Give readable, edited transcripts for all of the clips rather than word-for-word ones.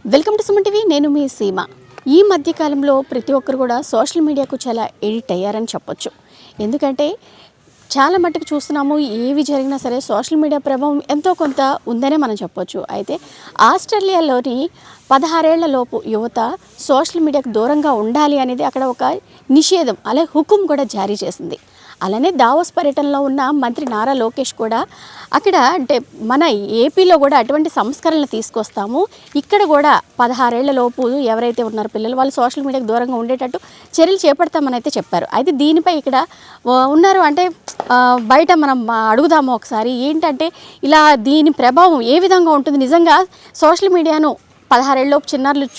Welcome to Suman TV. నేను మీ సీమ. ఈ మధ్యకాలంలో ప్రతి ఒక్కరు కూడా సోషల్ మీడియాకు చాలా ఎడిట్ అయ్యారని చెప్పొచ్చు. ఎందుకంటే చాలా మట్టుకు చూస్తున్నాము, ఏవి జరిగినా సరే సోషల్ మీడియా ప్రభావం ఎంతో కొంత ఉందనే మనం చెప్పొచ్చు. అయితే ఆస్ట్రేలియాలోని 16 ఏళ్ల లోపు యువత సోషల్ మీడియాకు దూరంగా ఉండాలి అనేది అక్కడ ఒక నిషేధం, అలాగే హుకుం కూడా జారీ చేసింది. అలానే దావోస్ పర్యటనలో ఉన్న మంత్రి నారా లోకేష్ కూడా అక్కడ అంటే మన ఏపీలో కూడా అటువంటి సంస్కరణలు తీసుకొస్తాము, ఇక్కడ కూడా 16 ఏళ్ల లోపు ఎవరైతే ఉన్నారో పిల్లలు వాళ్ళు సోషల్ మీడియాకు దూరంగా ఉండేటట్టు చర్యలు చేపడతామని అయితే చెప్పారు. అయితే దీనిపై ఇక్కడ ఉన్నారు అంటే బయట మనం అడుగుదాము ఒకసారి, ఏంటంటే ఇలా దీని ప్రభావం ఏ విధంగా ఉంటుంది, నిజంగా సోషల్ మీడియాను 16 ఏళ్ళలోపు చిన్నారులు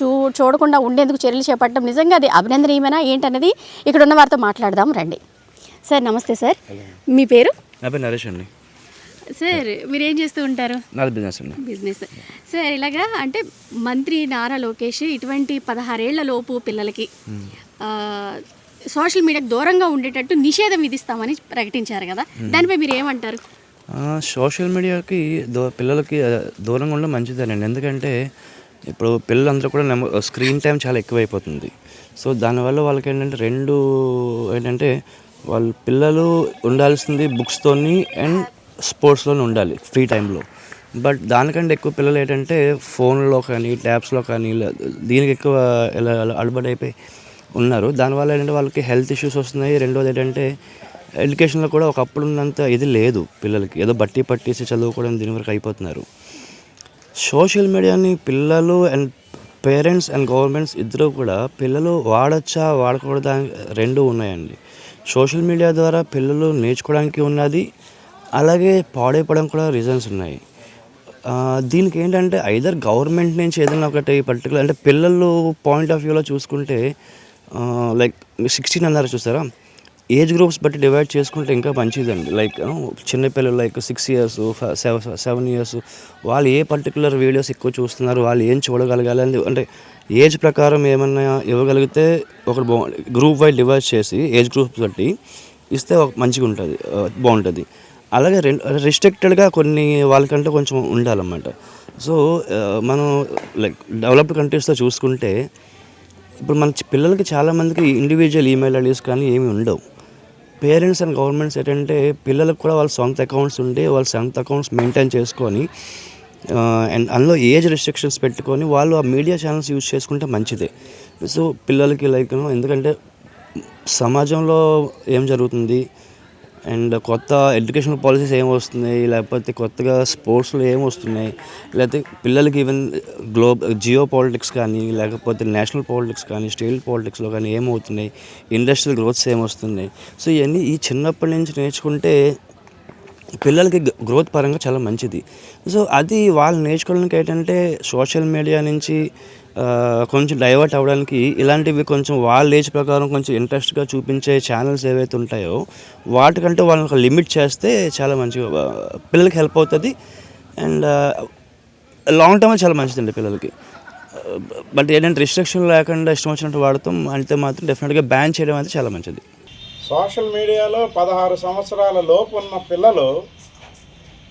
చూడకుండా ఉండేందుకు చర్యలు చేపట్టడం నిజంగా అది అభినందనీయమేనా ఏంటనేది ఇక్కడ ఉన్న వారితో మాట్లాడదాం రండి. సార్ నమస్తే. సార్ మీ పేరు? నా పేరు నరేష్ అండి. సార్ మీరు ఏం చేస్తూ ఉంటారు? నాది బిజినెస్ అండి. బిజినెస్. సార్ ఇలాగా అంటే మంత్రి నారా లోకేష్ ఇటువంటి 16 ఏళ్ల లోపు పిల్లలకి సోషల్ మీడియాకు దూరంగా ఉండేటట్టు నిషేధం విధిస్తామని ప్రకటించారు కదా, దానిపై మీరు ఏమంటారు? సోషల్ మీడియాకి పిల్లలకి దూరంగా ఉండడం మంచిదేనండి. ఎందుకంటే ఇప్పుడు పిల్లలందరూ కూడా స్క్రీన్ టైం చాలా ఎక్కువైపోతుంది. సో దానివల్ల వాళ్ళకి ఏంటంటే వాళ్ళ పిల్లలు ఉండాల్సింది బుక్స్తోని అండ్ స్పోర్ట్స్లోనే ఉండాలి ఫ్రీ టైంలో. బట్ దానికంటే ఎక్కువ పిల్లలు ఏంటంటే ఫోన్లో కానీ ట్యాబ్స్లో కానీ దీనికి ఎక్కువ అలవాటైపోయి ఉన్నారు. దానివల్ల ఏంటంటే వాళ్ళకి హెల్త్ ఇష్యూస్ వస్తున్నాయి. రెండోది ఏంటంటే ఎడ్యుకేషన్లో కూడా ఒకప్పుడు ఉన్నంత ఇది లేదు పిల్లలకి, ఏదో బట్టి పట్టేసి చదువుకోవడం దీని వరకు అయిపోతున్నారు. సోషల్ మీడియాని పిల్లలు అండ్ పేరెంట్స్ అండ్ గవర్నమెంట్స్ ఇద్దరు కూడా పిల్లలు వాడచ్చా వాడకూడదా రెండు ఉన్నాయండి. సోషల్ మీడియా ద్వారా పిల్లలు నేర్చుకోవడానికి ఉన్నది, అలాగే పాడైపోవడం కూడా రీజన్స్ ఉన్నాయి. దీనికి ఏంటంటే ఐదర్ గవర్నమెంట్ నుంచి ఏదైనా ఒకటి పర్టికులర్ అంటే పిల్లలు పాయింట్ ఆఫ్ వ్యూలో చూసుకుంటే లైక్ 16 అన్నారు చూస్తారా, ఏజ్ గ్రూప్స్ బట్టి డివైడ్ చేసుకుంటే ఇంకా మంచిదండి. లైక్ చిన్నపిల్లలు లైక్ 6 years 7 years వాళ్ళు ఏ పర్టికులర్ వీడియోస్ ఎక్కువ చూస్తున్నారు, వాళ్ళు ఏం చూడగలగాలి అంటే ఏజ్ ప్రకారం ఏమన్నా ఇవ్వగలిగితే ఒక గ్రూప్ వైజ్ డివైడ్ చేసి ఏజ్ గ్రూప్స్ బట్టి ఇస్తే మంచిగా ఉంటుంది, బాగుంటుంది. అలాగే రిస్ట్రిక్టెడ్గా కొన్ని వాళ్ళకంటే కొంచెం ఉండాలన్నమాట. సో మనం లైక్ డెవలప్డ్ కంట్రీస్లో చూసుకుంటే ఇప్పుడు మన పిల్లలకి చాలామందికి ఇండివిజువల్ ఈమెయిల్ ఐడీస్ కానీ ఏమి ఉండవు. పేరెంట్స్ అండ్ గవర్నమెంట్స్ ఏంటంటే పిల్లలకు కూడా వాళ్ళ సొంత అకౌంట్స్ ఉండి వాళ్ళ సొంత అకౌంట్స్ మెయింటైన్ చేసుకొని అండ్ అందులో ఏజ్ రెస్ట్రిక్షన్స్ పెట్టుకొని వాళ్ళు ఆ మీడియా ఛానల్స్ యూజ్ చేసుకుంటే మంచిదే. సో పిల్లలకి లైక్ ఎందుకంటే సమాజంలో ఏం జరుగుతుంది అండ్ కొత్త ఎడ్యుకేషనల్ పాలసీస్ ఏం వస్తున్నాయి, లేకపోతే కొత్తగా స్పోర్ట్స్లో ఏం వస్తున్నాయి, లేకపోతే పిల్లలకి ఈవెన్ జియో పాలిటిక్స్ కానీ లేకపోతే నేషనల్ పాలిటిక్స్ కానీ స్టేట్ పాలిటిక్స్లో కానీ ఏమవుతున్నాయి, ఇండస్ట్రియల్ గ్రోత్స్ ఏమొస్తున్నాయి. సో ఇవన్నీ ఈ చిన్నప్పటి నుంచి నేర్చుకుంటే పిల్లలకి గ్రోత్ పరంగా చాలా మంచిది. సో అది వాళ్ళు నేర్చుకోవడానికి ఏంటంటే సోషల్ మీడియా నుంచి కొంచెం డైవర్ట్ అవ్వడానికి ఇలాంటివి కొంచెం వాళ్ళ ఏజ్ ప్రకారం కొంచెం ఇంట్రెస్ట్గా చూపించే ఛానల్స్ ఏవైతే ఉంటాయో వాటికంటే వాళ్ళని ఒక లిమిట్ చేస్తే చాలా మంచిగా పిల్లలకి హెల్ప్ అవుతుంది అండ్ లాంగ్ టర్మ్ చాలా మంచిదండి పిల్లలకి. బట్ ఏంటంటే రిస్ట్రిక్షన్ లేకుండా ఇష్టం వచ్చినట్టు వాడతాం అంటే మాత్రం డెఫినెట్గా బ్యాన్ చేయడం అయితే చాలా మంచిది. సోషల్ మీడియాలో 16 సంవత్సరాల లోపు ఉన్న పిల్లలు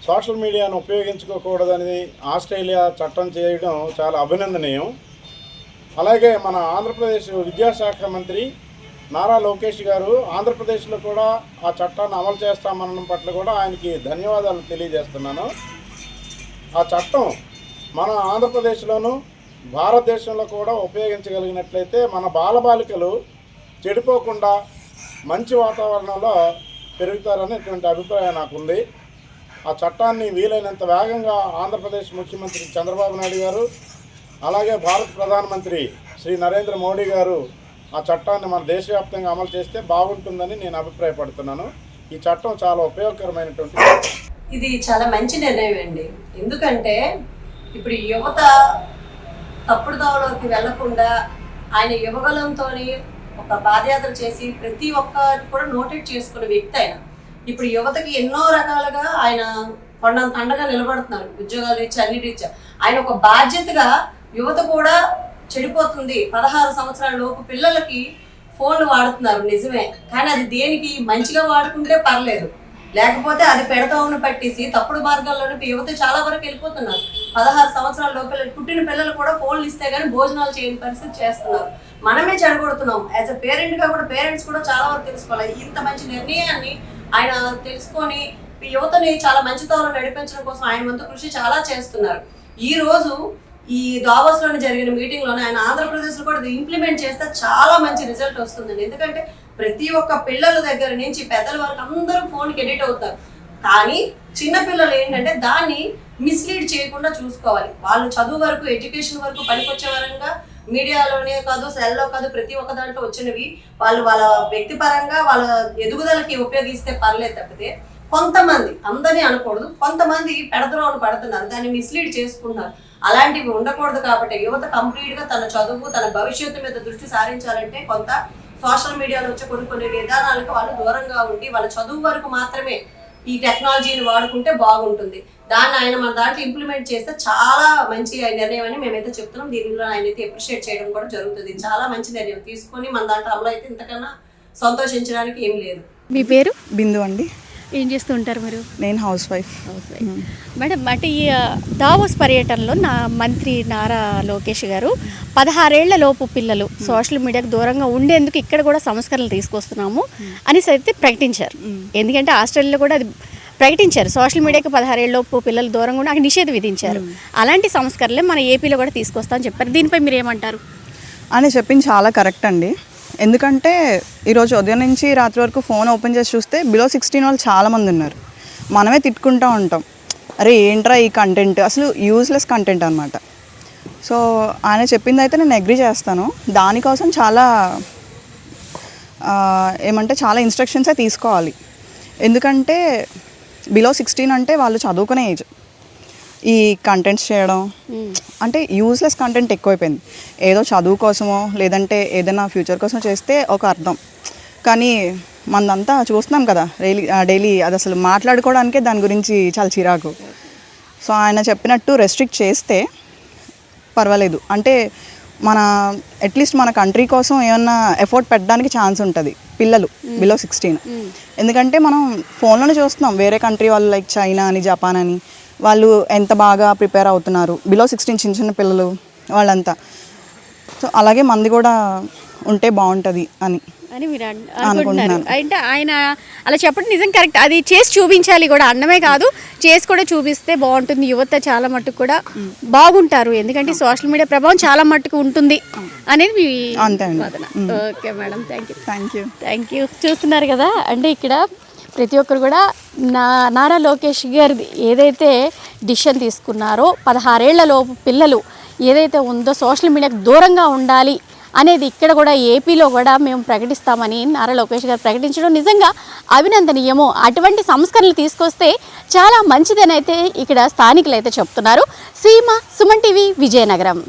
సోషల్ మీడియాను ఉపయోగించుకోకూడదని ఆస్ట్రేలియా చట్టం చేయడం చాలా అభినందనీయం. అలాగే మన ఆంధ్రప్రదేశ్ విద్యాశాఖ మంత్రి నారా లోకేష్ గారు ఆంధ్రప్రదేశ్లో కూడా ఆ చట్టాన్ని అమలు చేస్తామనడం పట్ల కూడా ఆయనకి ధన్యవాదాలు తెలియజేస్తున్నాను. ఆ చట్టం మన ఆంధ్రప్రదేశ్లోనూ భారతదేశంలో కూడా ఉపయోగించగలిగినట్లయితే మన బాలబాలికలు చెడిపోకుండా మంచి వాతావరణంలో పెరుగుతారనేటువంటి అభిప్రాయం నాకుంది. ఆ చట్టాన్ని వీలైనంత వేగంగా ఆంధ్రప్రదేశ్ ముఖ్యమంత్రి చంద్రబాబు నాయుడు గారు అలాగే భారత ప్రధానమంత్రి శ్రీ నరేంద్ర మోడీ గారు ఆ చట్టాన్ని మన దేశవ్యాప్తంగా అమలు చేస్తే బాగుంటుందని నేను అభిప్రాయపడుతున్నాను. ఈ చట్టం చాలా ఉపయోగకరమైనటువంటి ఇది చాలా మంచి నిర్ణయం అండి. ఎందుకంటే ఇప్పుడు యువత తప్పుడు దావలోకి వెళ్లకుండా ఆయన యువగలంతో ఒక పాదయాత్ర చేసి ప్రతి ఒక్కటి కూడా నోటెడ్ చేసుకున్న వ్యక్తి ఆయన. ఇప్పుడు యువతకి ఎన్నో రకాలుగా ఆయన కొండంత అండగా నిలబడుతున్నారు, ఉద్యోగాలు ఇచ్చి అన్నిటి ఇచ్చారు. ఆయన ఒక బాధ్యతగా యువత కూడా చెడిపోతుంది, 16 సంవత్సరాల లోపు పిల్లలకి ఫోన్లు వాడుతున్నారు నిజమే, కానీ అది దేనికి మంచిగా వాడుకుంటే పర్లేదు, లేకపోతే అది పెడతామని పట్టేసి తప్పుడు మార్గాల్లోనే యువత చాలా వరకు వెళ్ళిపోతున్నారు. 16 సంవత్సరాల లోపల పుట్టిన పిల్లలు కూడా ఫోన్లు ఇస్తే కానీ భోజనాలు చేయని పరిస్థితి చేస్తున్నారు. మనమే చెడగొడుతున్నాం. యాజ్ అ పేరెంట్గా కూడా పేరెంట్స్ కూడా చాలా వరకు తెలుసుకోవాలి. ఇంత మంచి నిర్ణయాన్ని ఆయన తెలుసుకొని యువతని చాలా మంచి తోరలో నడిపించడం కోసం ఆయన వంతు కృషి చాలా చేస్తున్నారు. ఈ రోజు ఈ దావోస్లోనే జరిగిన మీటింగ్లోనే ఆయన ఆంధ్రప్రదేశ్లో కూడా ఇది ఇంప్లిమెంట్ చేస్తే చాలా మంచి రిజల్ట్ వస్తుందండి. ఎందుకంటే ప్రతి ఒక్క పిల్లల దగ్గర నుంచి పెద్దల వరకు అందరూ ఫోన్కి ఎడిట్ అవుతారు. కానీ చిన్నపిల్లలు ఏంటంటే దాన్ని మిస్లీడ్ చేయకుండా చూసుకోవాలి. వాళ్ళు చదువు వరకు ఎడ్యుకేషన్ వరకు పనికొచ్చే వరంగా మీడియాలోనే కాదు, సెల్లో కాదు, ప్రతి ఒక్క దాంట్లో వచ్చినవి వాళ్ళు వాళ్ళ వ్యక్తిపరంగా వాళ్ళ ఎదుగుదలకి ఉపయోగిస్తే పర్లేదు తప్పితే కొంతమంది, అందరినీ అనకూడదు, కొంతమంది పెడద్రోవను పడుతున్నారు, దాన్ని మిస్లీడ్ చేసుకుంటున్నారు. అలాంటివి ఉండకూడదు. కాబట్టి యువత కంప్లీట్గా తన చదువు, తన భవిష్యత్తు మీద దృష్టి సారించాలంటే కొంత సోషల్ మీడియాలో వచ్చే కొన్ని విధానాలకు వాళ్ళు దూరంగా ఉండి వాళ్ళ చదువు వరకు మాత్రమే ఈ టెక్నాలజీని వాడుకుంటే బాగుంటుంది. దాన్ని ఆయన మన దాంట్లో ఇంప్లిమెంట్ చేస్తే చాలా మంచి నిర్ణయం అని మేమైతే చెప్తున్నాం. దీనిలో ఆయన అయితే అప్రిషియేట్ చేయడం కూడా జరుగుతుంది. చాలా మంచి నిర్ణయం తీసుకొని మన దాంట్లో అమలు అయితే ఇంతకన్నా సంతోషించడానికి ఏం లేదు. మీ పేరు? బిందు అండి. ఏం చేస్తూ ఉంటారు మీరు? నేను హౌస్ వైఫ్. మేడం, అంటే ఈ దావోస్ పర్యటనలో మంత్రి నారా లోకేష్ గారు 16 ఏళ్ల లోపు పిల్లలు సోషల్ మీడియాకు దూరంగా ఉండేందుకు ఇక్కడ కూడా సంస్కరణలు తీసుకొస్తున్నాము అనేసి అయితే ప్రకటించారు. ఎందుకంటే ఆస్ట్రేలియాలో కూడా అది ప్రకటించారు, సోషల్ మీడియాకి 16 ఏళ్ల లోపు పిల్లలు దూరంగా ఉండి అక్కడ నిషేధం విధించారు. అలాంటి సంస్కరణలే మన ఏపీలో కూడా తీసుకొస్తామని చెప్పారు. దీనిపై మీరు ఏమంటారు? అని చెప్పింది చాలా కరెక్ట్ అండి. ఎందుకంటే ఈరోజు ఉదయం నుంచి రాత్రి వరకు ఫోన్ ఓపెన్ చేసి చూస్తే బిలో 16 వాళ్ళు చాలామంది ఉన్నారు. మనమే తిట్టుకుంటూ ఉంటాం, అరే ఏంట్రా ఈ కంటెంట్, అసలు యూజ్లెస్ కంటెంట్ అనమాట. సో ఆయన చెప్పింది అయితే నేను అగ్రీ చేస్తాను. దానికోసం చాలా చాలా ఇన్స్ట్రక్షన్సే తీసుకోవాలి. ఎందుకంటే బిలో 16 అంటే వాళ్ళు చదువుకునే ఏజ్. ఈ కంటెంట్స్ చేయడం అంటే యూజ్లెస్ కంటెంట్ ఎక్కువైపోయింది. ఏదో చదువు కోసమో లేదంటే ఏదైనా ఫ్యూచర్ కోసం చేస్తే ఒక అర్థం, కానీ మనదంతా చూస్తున్నాం కదా డైలీ అది అసలు మాట్లాడుకోవడానికే దాని గురించి చాలా చిరాకు. సో ఆయన చెప్పినట్టు రెస్ట్రిక్ట్ చేస్తే పర్వాలేదు. అంటే మన అట్లీస్ట్ మన కంట్రీ కోసం ఏమన్నా ఎఫర్ట్ పెట్టడానికి ఛాన్స్ ఉంటుంది పిల్లలు బిలో 16. ఎందుకంటే మనం ఫోన్లోనే చూస్తున్నాం వేరే కంట్రీ వాళ్ళు లైక్ చైనా అని, జపాన్ అని, వాళ్ళు ఎంత బాగా ప్రిపేర్ అవుతున్నారు బిలో 16 చిన్న చిన్న పిల్లలు వాళ్ళంతా. సో అలాగే మంది కూడా ఉంటే బాగుంటుంది అని మీరు అనుకుంటున్నారు. అంటే ఆయన అలా చెప్పడం నిజం కరెక్ట్. అది చేసి చూపించాలి కూడా, అన్నమే కాదు చేసి కూడా చూపిస్తే బాగుంటుంది. యువత చాలా మట్టుకు కూడా బాగుంటారు. ఎందుకంటే సోషల్ మీడియా ప్రభావం చాలా మట్టుకు ఉంటుంది అనేది మీ వాదన. Okay madam, thank you. చూస్తున్నారు కదా, అంటే ఇక్కడ ప్రతి ఒక్కరు కూడా నారా లోకేష్ గారి ఏదైతే డిసిషన్ తీసుకున్నారో 16 ఏళ్ల లోపు పిల్లలు ఏదైతే ఉందో సోషల్ మీడియాకు దూరంగా ఉండాలి అనేది ఇక్కడ కూడా ఏపీలో కూడా మేము ప్రకటిస్తామని నారా లోకేష్ గారు ప్రకటించడం నిజంగా అభినందనీయము. అటువంటి సంస్కరణలు తీసుకొస్తే చాలా మంచిదని అయితే ఇక్కడ స్థానికులు అయితే చెప్తున్నారు. సీమ, సుమన్ టీవీ, విజయనగరం.